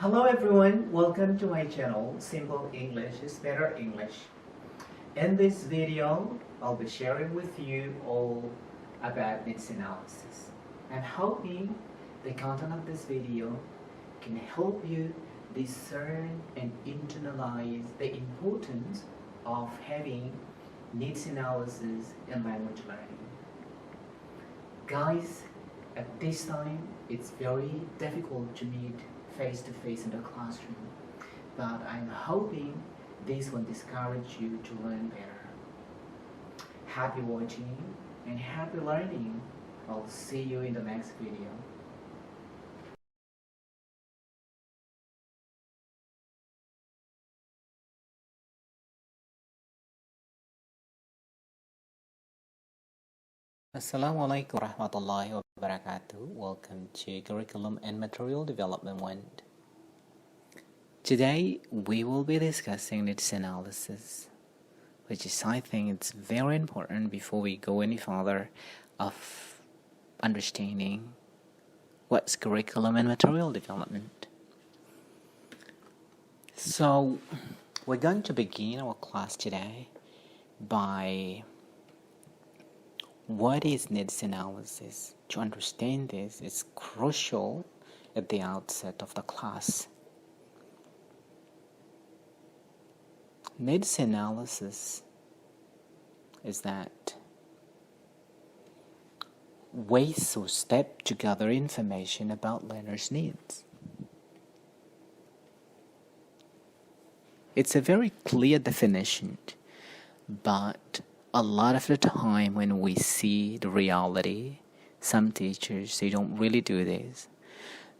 Hello everyone, welcome to my channel, Simple English is Better English. In this video, I'll be sharing with you all about needs analysis. I'm hoping the content of this video can help you discern and internalize the importance of having needs analysis in language learning. Guys, at this time, it's very difficult to meet face-to-face in the classroom, but I'm hoping this will discourage you to learn better. Happy watching and happy learning. I'll see you in the next video. Assalamualaikum warahmatullahi wabarakatuh. Welcome to Curriculum and Material Development 1. Today we will be discussing needs analysis, which is I think it's very important before we go any further of understanding what's curriculum and material development. So we're going to begin our class today by what is needs analysis? To understand this is crucial at the outset of the class. Needs analysis is that ways or step to gather information about learners' needs. It's a very clear definition, but a lot of the time when we see the reality, some teachers, they don't really do this.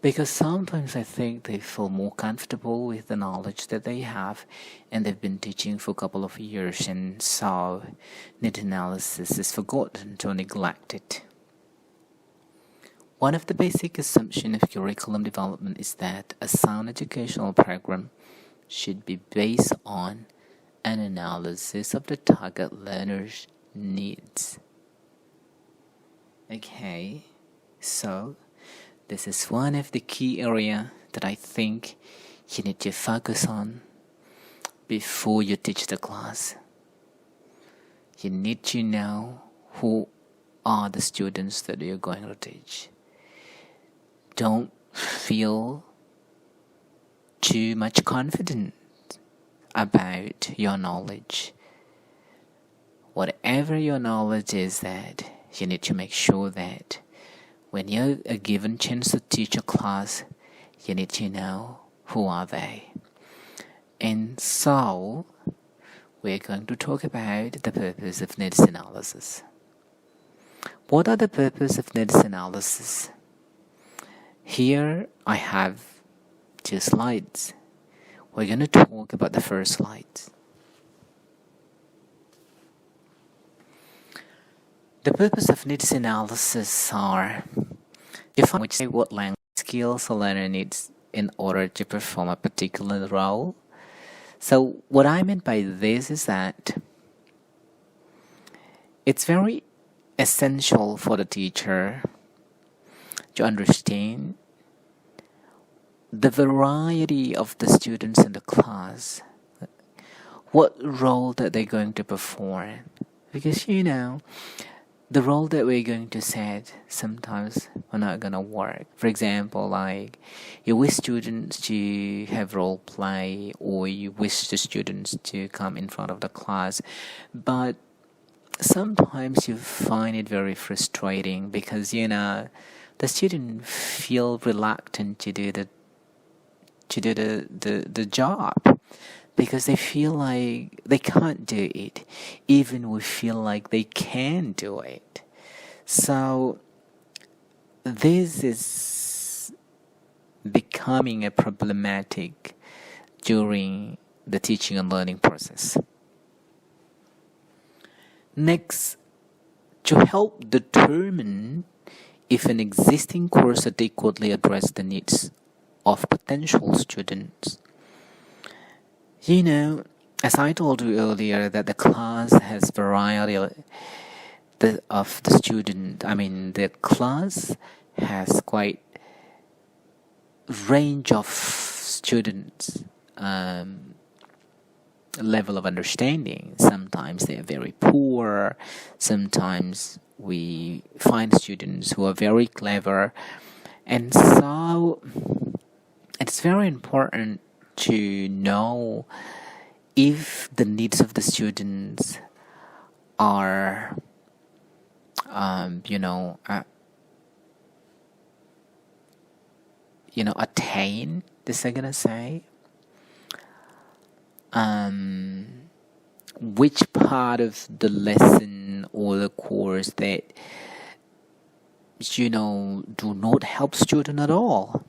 Because sometimes I think they feel more comfortable with the knowledge that they have and they've been teaching for a couple of years, and so need analysis is forgotten or neglected. One of the basic assumptions of curriculum development is that a sound educational program should be based on an analysis of the target learner's needs. Okay, so this is one of the key areas that I think you need to focus on before you teach the class. You need to know who are the students that you're going to teach. Don't feel too much confident about your knowledge. Whatever your knowledge is, that you need to make sure that when you're given chance to teach a class, you need to know who are they. And so we're going to talk about the purpose of needs analysis. What are the purpose of needs analysis? Here I have 2 slides. We're going to talk about the first slide. The purpose of needs analysis are to find what language skills a learner needs in order to perform a particular role. So what I mean by this is that it's very essential for the teacher to understand the variety of the students in the class, what role that they're going to perform. Because the role that we're going to set sometimes are not going to work. For example, like you wish students to have role play, or you wish the students to come in front of the class, but sometimes you find it very frustrating because the student feel reluctant to do the job because they feel like they can't do it, even we feel like they can do it. So this is becoming a problematic during the teaching and learning process. Next, to help determine if an existing course adequately addresses the needs of potential students. As I told you earlier, that the class has variety of the student. The class has quite range of students' level of understanding. Sometimes they are very poor. Sometimes we find students who are very clever. And so it's very important to know if the needs of the students are, attained, this I'm gonna say. Which part of the lesson or the course that do not help student at all.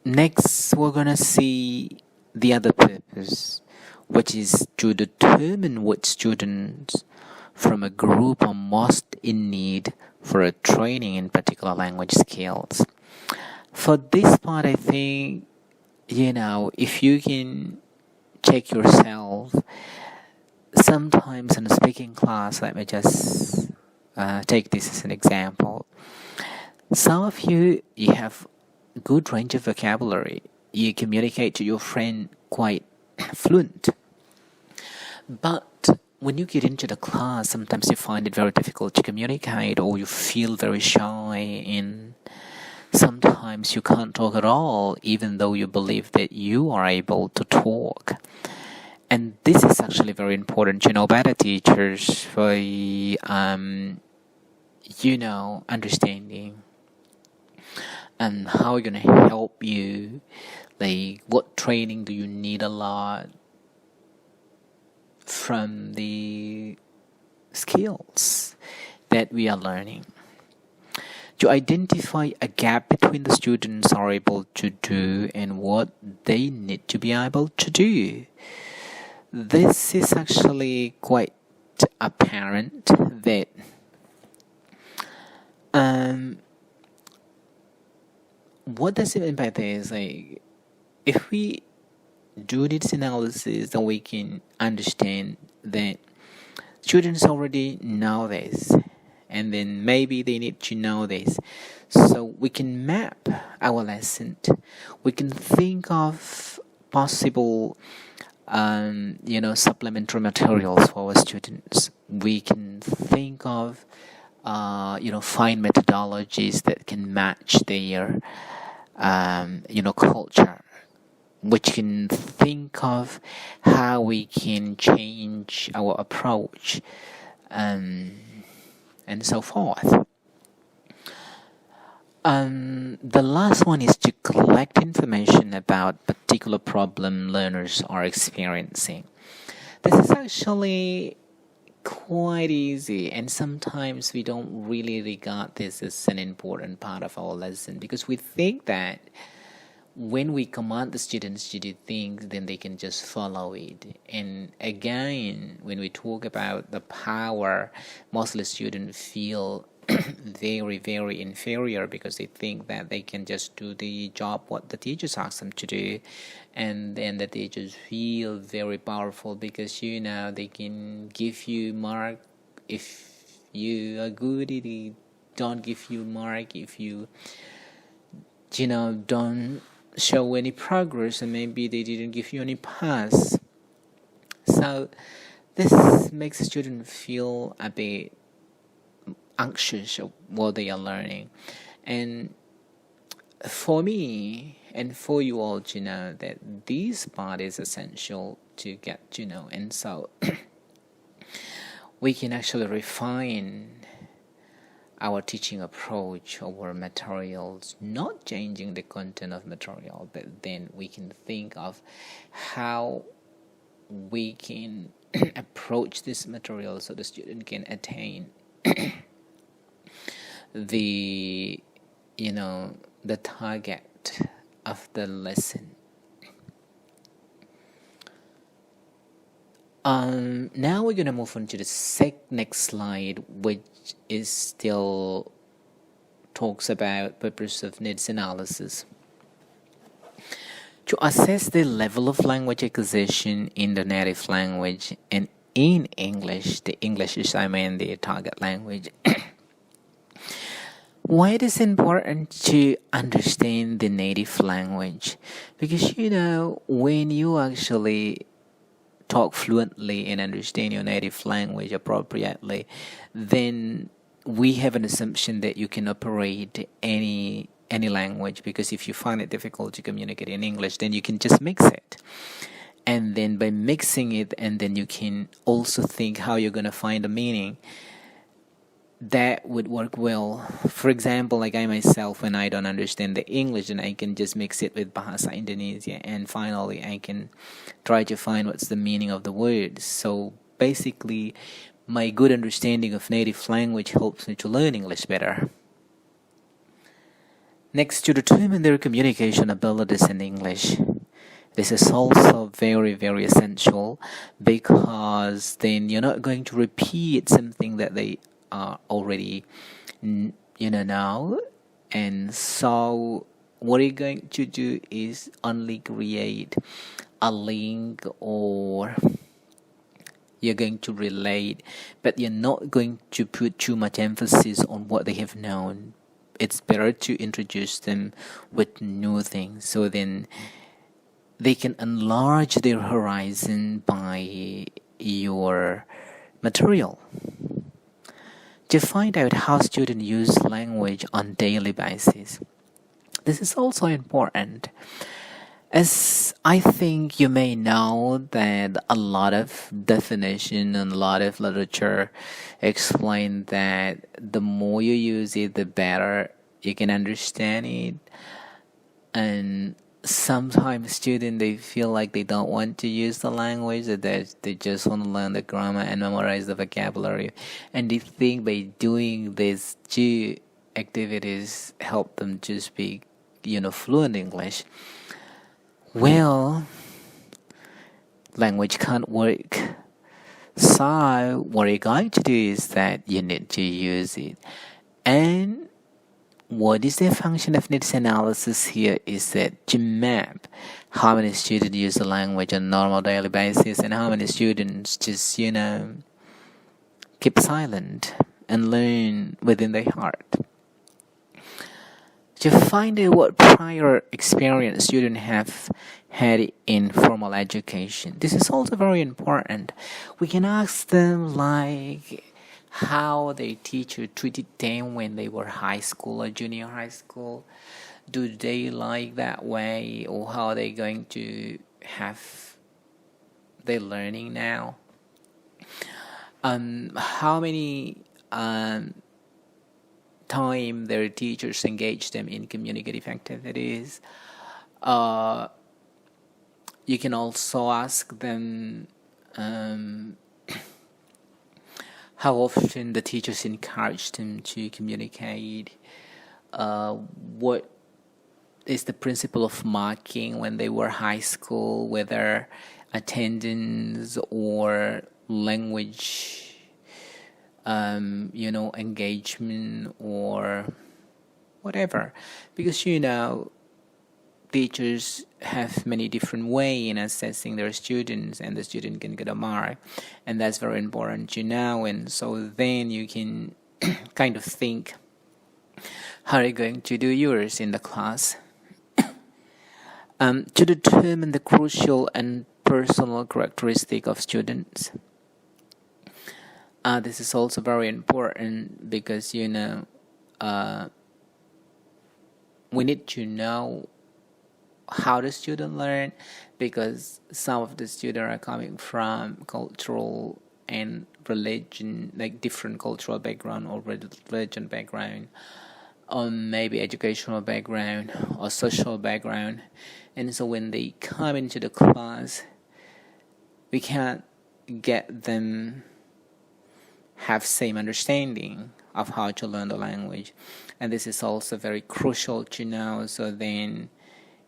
Next, we're gonna see the other purpose, which is to determine what students from a group are most in need for a training in particular language skills. For this part, I think, if you can check yourself, sometimes in a speaking class, let me just take this as an example. Some of you have good range of vocabulary. You communicate to your friend quite fluent. But when you get into the class, sometimes you find it very difficult to communicate, or you feel very shy, and sometimes you can't talk at all, even though you believe that you are able to talk. And this is actually very important to know better teachers for, understanding and how we're going to help you. Like, what training do you need a lot from the skills that we are learning? To identify a gap between the students are able to do and what they need to be able to do. This is actually quite apparent that what does it mean by this? Like, if we do this analysis, then we can understand that students already know this, and then maybe they need to know this. So we can map our lesson. We can think of possible supplementary materials for our students. We can think of find methodologies that can match their culture. Which can think of how we can change our approach, and so forth. The last one is to collect information about particular problem learners are experiencing. This is actually quite easy, and sometimes we don't really regard this as an important part of our lesson, because we think that when we command the students to do things, then they can just follow it. And again, when we talk about the power, mostly students feel very, very inferior, because they think that they can just do the job what the teachers ask them to do, and then the teachers feel very powerful because they can give you mark if you are good. They don't give you mark if you don't show any progress, and maybe they didn't give you any pass. So this makes the student feel a bit anxious of what they are learning. And for me and for you all to know that this part is essential to get to know, and so we can actually refine our teaching approach, our materials, not changing the content of material, but then we can think of how we can approach this material so the student can attain the target of the lesson. Now we're gonna move on to the next slide, which is still talks about purpose of needs analysis. To assess the level of language acquisition in the native language and in English, the English is the target language. Why it is important to understand the native language? Because when you actually talk fluently and understand your native language appropriately, then we have an assumption that you can operate any language, because if you find it difficult to communicate in English, then you can just mix it. And then by mixing it, and then you can also think how you're going to find a meaning that would work well. For example, like I myself, when I don't understand the English, then I can just mix it with Bahasa Indonesia, and finally I can try to find what's the meaning of the word. So basically, my good understanding of native language helps me to learn English better. Next, to determine their communication abilities in English. This is also very, very essential, because then you're not going to repeat something that they already know. And so what you're going to do is only create a link, or you're going to relate, but you're not going to put too much emphasis on what they have known. It's better to introduce them with new things, so then they can enlarge their horizon by your material. To find out how students use language on daily basis. This is also important, as I think you may know that a lot of definition and a lot of literature explain that the more you use it, the better you can understand it. And sometimes students, they feel like they don't want to use the language, that they just want to learn the grammar and memorize the vocabulary, and they think by doing these two activities help them to speak fluent English. Well, language can't work. So what you're going to do is that you need to use it. And what is the function of needs analysis here is that to map how many students use the language on a normal daily basis, and how many students just keep silent and learn within their heart. To find out what prior experience students have had in formal education. This is also very important. We can ask them like how their teacher treated them when they were high school or junior high school. Do they like that way, or how are they going to have their learning now? How many time their teachers engage them in communicative activities. You can also ask them how often the teachers encourage them to communicate. What is the principle of marking when they were high school, whether attendance or language engagement or whatever, because teachers have many different ways in assessing their students, and the student can get a mark, and that's very important to know. And so then you can kind of think how are you going to do yours in the class. To determine the crucial and personal characteristic of students. This is also very important, because we need to know how the student learn, because some of the students are coming from cultural and religion, like different cultural background or religion background, or maybe educational background or social background. And so when they come into the class, we can't get them have same understanding of how to learn the language. And this is also very crucial to know. So then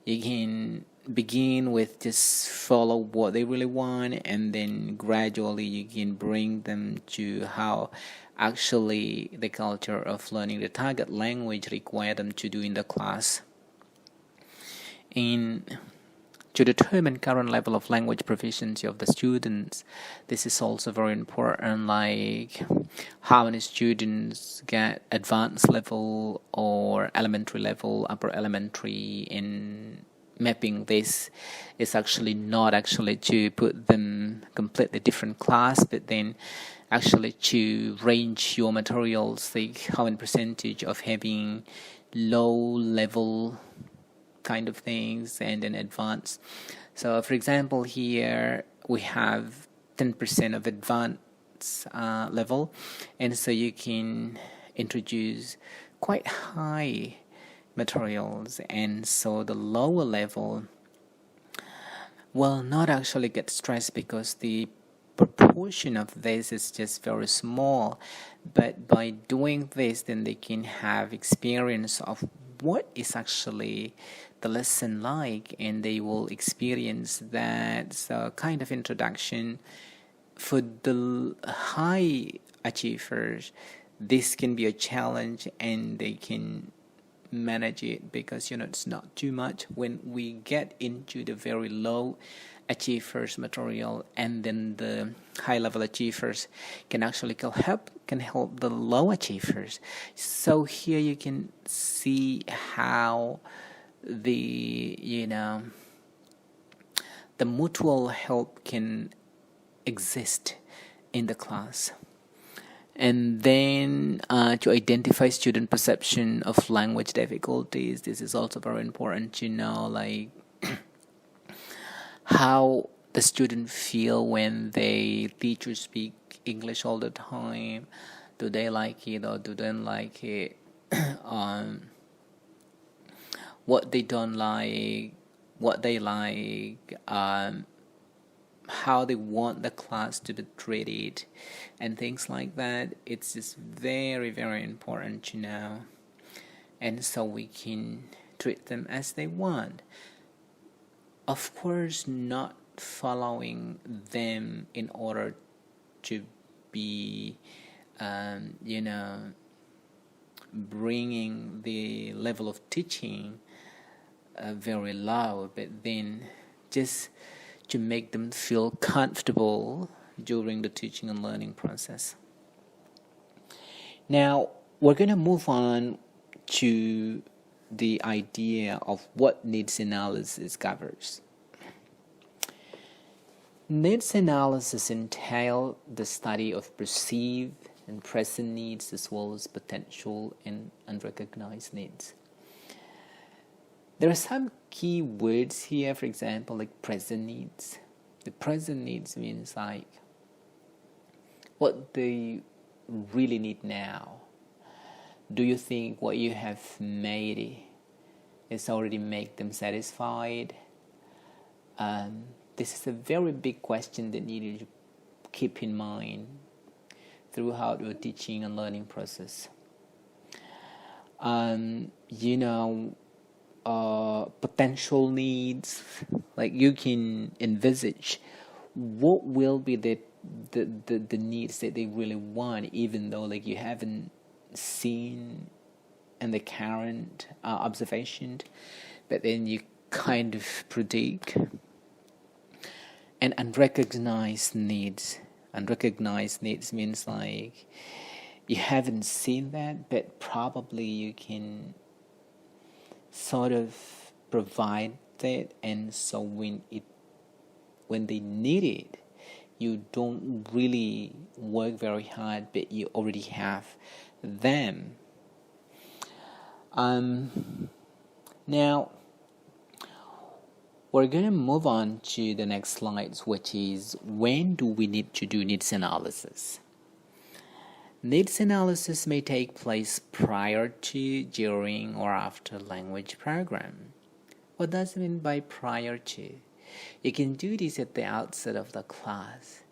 you can begin with just follow what they really want, and then gradually you can bring them to how actually the culture of learning the target language require them to do in the class. And to determine current level of language proficiency of the students. This is also very important, like how many students get advanced level or elementary level, upper elementary. In mapping this is actually not actually to put them completely different class, but then actually to range your materials, like how in percentage of having low level kind of things and then advanced. So for example, here we have 10% of advanced level, and so you can introduce quite high materials, and so the lower level will not actually get stressed because the proportion of this is just very small. But by doing this, then they can have experience of what is actually the lesson like, and they will experience that kind of introduction. For the high achievers, this can be a challenge, and they can manage it because it's not too much. When we get into the very low achievers material, and then the high level achievers can actually help the low achievers. So here you can see how the mutual help can exist in the class. And then to identify student perception of language difficulties, this is also very important to know, like how the student feel when they teacher speak English all the time. Do they like it or do they don't like it? What they don't like, what they like, how they want the class to be treated, and things like that. It's just very, very important to know, and so we can treat them as they want. Of course, not following them in order to be, bringing the level of teaching very low, but then just to make them feel comfortable during the teaching and learning process. Now, we're going to move on to the idea of what needs analysis covers. Needs analysis entail the study of perceived and present needs, as well as potential and unrecognized needs. There are some key words here, for example, like present needs. The present needs means like what they really need now. Do you think what you have made is already make them satisfied? This is a very big question that you need to keep in mind throughout your teaching and learning process. Potential needs, like you can envisage what will be the needs that they really want, even though like you haven't seen in the current observation, but then you kind of predict. And unrecognized needs means like you haven't seen that, but probably you can sort of provide that, and so when they need it, you don't really work very hard, but you already have them. Now we're going to move on to the next slides, which is when do we need to do needs analysis. Needs analysis may take place prior to, during, or after language program. What does it mean by prior to? You can do this at the outset of the class.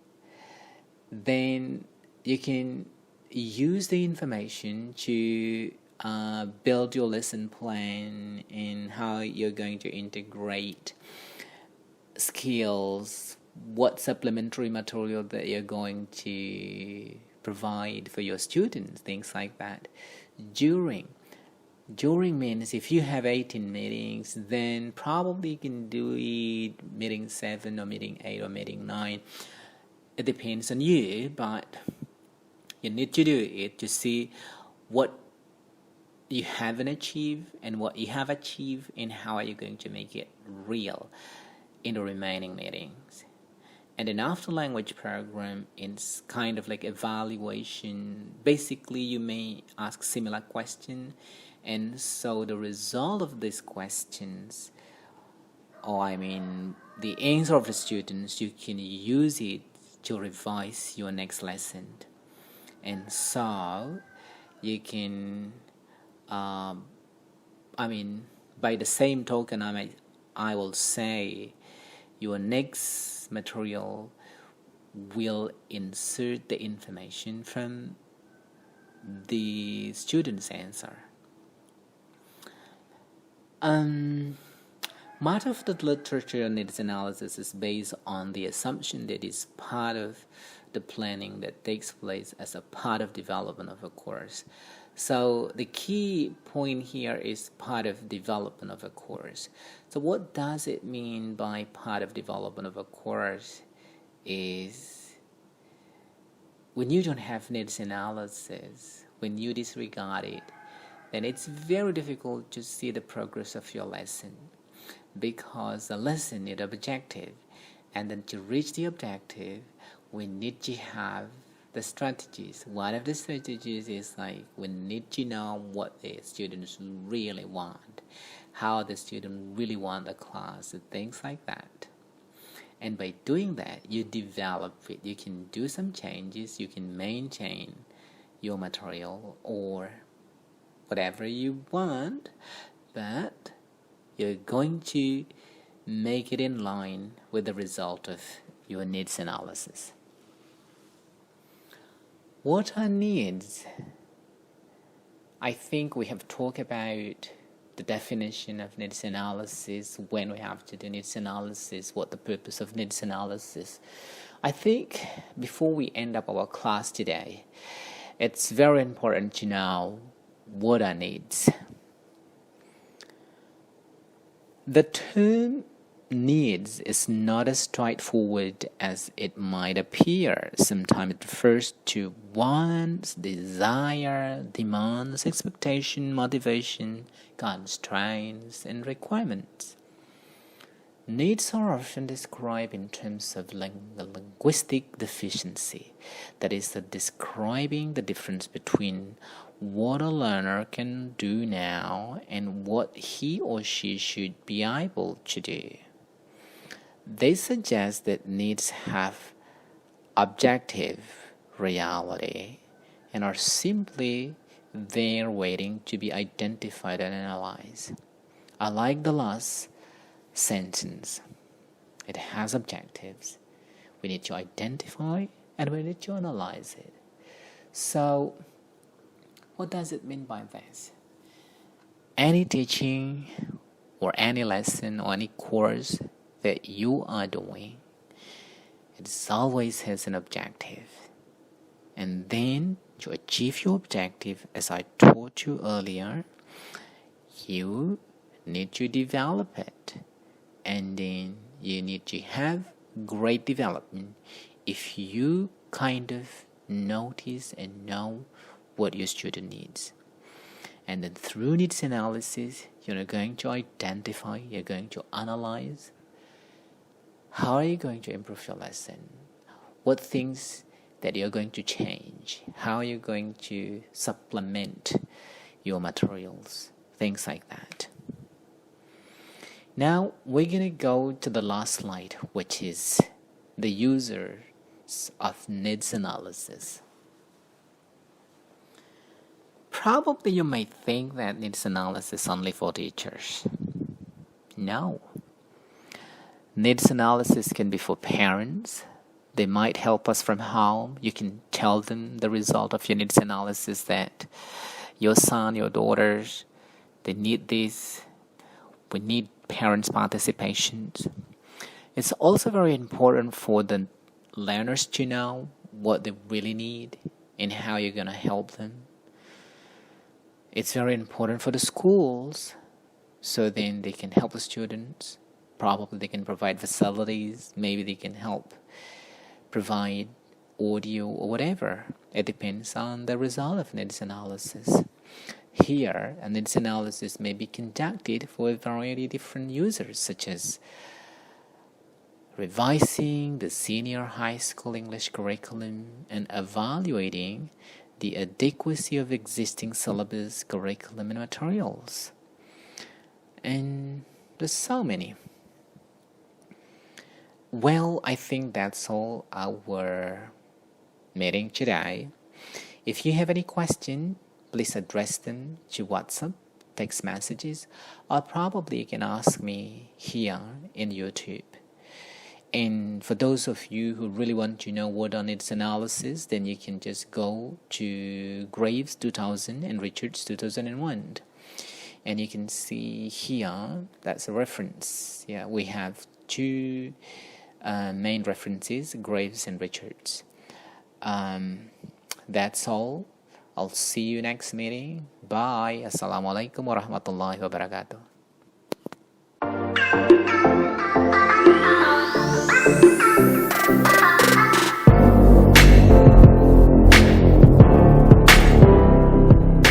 Then you can use the information to build your lesson plan and how you're going to integrate skills, what supplementary material that you're going to provide for your students, things like that. During, During means if you have 18 meetings, then probably you can do it meeting 7 or meeting 8 or meeting 9. It depends on you, but you need to do it to see what you haven't achieved and what you have achieved, and how are you going to make it real in the remaining meetings. And then after language program, it's kind of like evaluation. Basically, you may ask similar question, and so the result of these questions, or the answer of the students, you can use it to revise your next lesson. And so you can, by the same token, I will say your next material will insert the information from the student's answer. Much of the literature needs analysis is based on the assumption that it's part of the planning that takes place as a part of development of a course. So the key point here is part of development of a course. So what does it mean by part of development of a course is when you don't have needs analysis, when you disregard it, then it's very difficult to see the progress of your lesson, because the lesson is objective, and then to reach the objective we need to have the strategies. One of the strategies is we need to know what the students really want, how the student really want the class, and things like that. And by doing that, you develop it. You can do some changes, you can maintain your material or whatever you want, but you're going to make it in line with the result of your needs analysis. What are needs? I think we have talked about the definition of needs analysis, when we have to do needs analysis, what the purpose of needs analysis. I think before we end up our class today, it's very important to know what are needs. The term needs is not as straightforward as it might appear. Sometimes it refers to wants, desire, demands, expectation, motivation, constraints, and requirements. Needs are often described in terms of linguistic deficiency, that is, describing the difference between what a learner can do now and what he or she should be able to do. They suggest that needs have objective reality and are simply there waiting to be identified and analyzed. I like the last sentence. It has objectives. We need to identify and we need to analyze it. So, what does it mean by this? Any teaching or any lesson or any course that you are doing, it always has an objective. And then to achieve your objective, as I taught you earlier, you need to develop it. And then you need to have great development if you kind of notice and know what your student needs. And then through needs analysis, you're going to identify, you're going to analyze. How are you going to improve your lesson? What things that you're going to change? How are you going to supplement your materials? Things like that. Now we're going to go to the last slide, which is the users of needs analysis. Probably you may think that needs analysis is only for teachers. No. Needs analysis can be for parents. They might help us from home. You can tell them the result of your needs analysis, that your son, your daughters, they need this. We need parents' participation. It's also very important for the learners to know what they really need and how you're going to help them. It's very important for the schools, so then they can help the students. Probably they can provide facilities, maybe they can help provide audio or whatever. It depends on the result of needs analysis. Here, a needs analysis may be conducted for a variety of different users, such as revising the senior high school English curriculum and evaluating the adequacy of existing syllabus, curriculum, and materials. And there's so many. Well, I think that's all our meeting today. If you have any question, please address them to WhatsApp, text messages, or probably you can ask me here in YouTube. And for those of you who really want to know what on its analysis, then you can just go to Graves 2000 and Richards 2001. And you can see here, that's a reference. Yeah, we have two main references, Graves and Richards. That's all. I'll see you next meeting. Bye. Assalamualaikum warahmatullahi wabarakatuh.